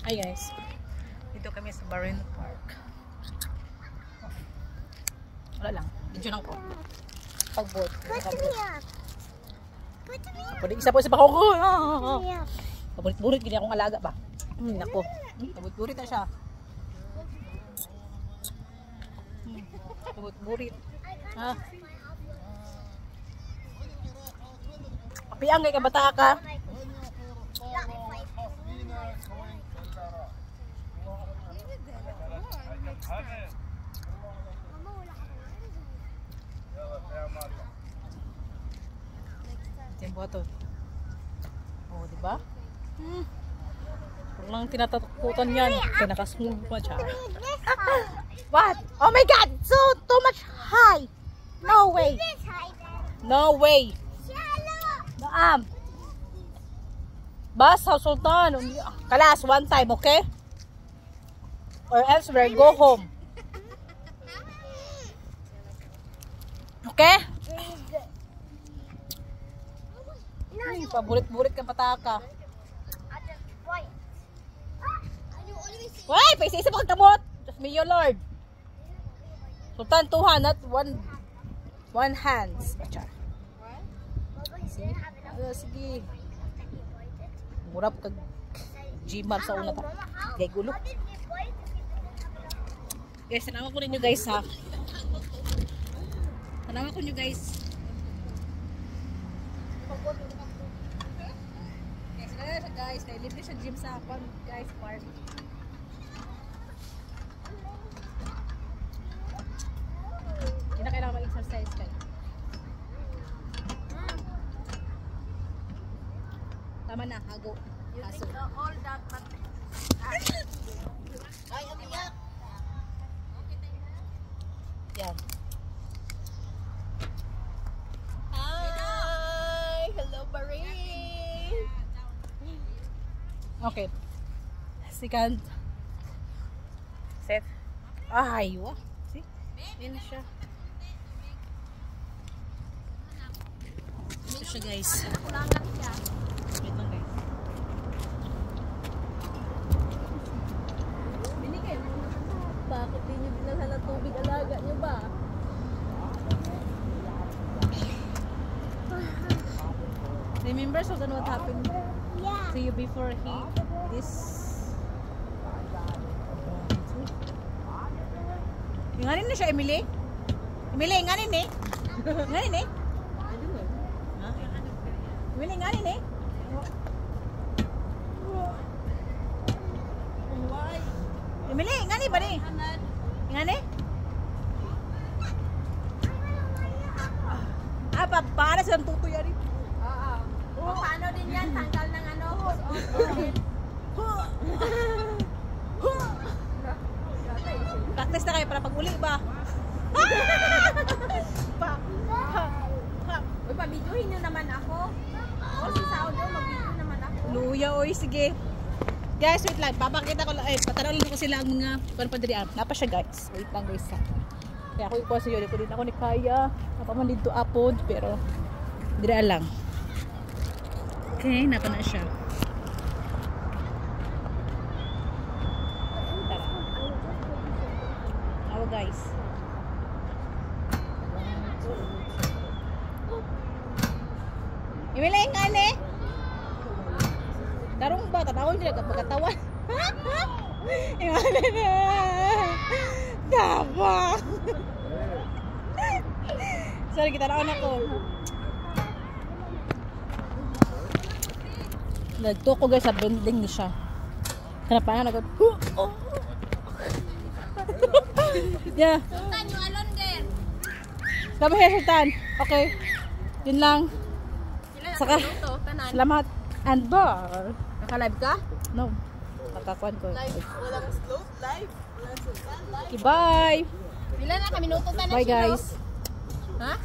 Hi guys, dito kami sa Barren Park. Wala lang, dito lang po. Pag-boat. Pwede isa po sa bako ko. Paburit-burit, gini akong alaga ba? Nako, paburit-burit na siya. Paburit-burit. Ha? Papiang kay kabata ka. Tempo to. Oh, di ba? Walang tinatakutan yan. Kaya nakasmooth pa siya. What? Oh my God! So too much high. No way. No way. Naam. Bas, Sultan. Kalas, one time, okay? Or else we'll go home. Okay? Paburit-burit ka pataka. Why? Paisa-isa pa kagkamot. Just me your Lord. Sultan, two hand, not one hands. Sige. Murap kag Gmar sa una ta. Gay gulo. Guys, tanawa ko ninyo guys ha. Tanawa ko ninyo guys. Guys, kaya libre sa gym sa hapon, guys, park. Hindi na kailangan mag-exercise kayo. Tama na, hago. Kaso. All that, but... Ay, umiyak! Yan. Hi! Hello, Barry! Okay. Second. Set. Ay, wah. See? Yan siya. Ito siya, guys. Wait lang, guys. Binigay mo. Bakit di nyo dinalhan ng tubig? Alaga nyo ba? Remember, so what happened to you before this? Nganin na siya, Emily? Emily, nganin eh? Nganin eh? Emily, nganin eh? Emily, nganin ba ni? Nganin? Para silang tutoy rin. Paano din yan? Tanggal ng ano? Practice na kayo para pag-uli ba? Uy, pabidyohin nyo naman ako. O, si Saudo, mag-video naman ako. Luya, oy, sige. Guys, wait lang. Papakita ko lang. Ay, patanaw lang ko sila ang mga panpadrian. Napa siya, guys. Wait lang, guys. Kaya ako ikuha sa iyo. Dito din ako ni Kaya. Napaman dito apod. Pero, dira lang. Okay, napa na siya. Tara. Ako, guys. Imiling, ane? Tarong ba? Tatawon sila kapag katawan. Imali na. Daba. Sorry, kita naon ako. Nagto ko guys sa building ni siya. Kenapa nga nagod? Yeah. Sultan, yung alon there. Sabi here, Sultan. Okay. Yun lang. Saka, salamat. And bar. Naka-live ka? No. Nakakuan ko. Live. Walang slow live. Walang Sultan live. Okay, bye. Bila na kami nuto ka na. Bye guys. Ha?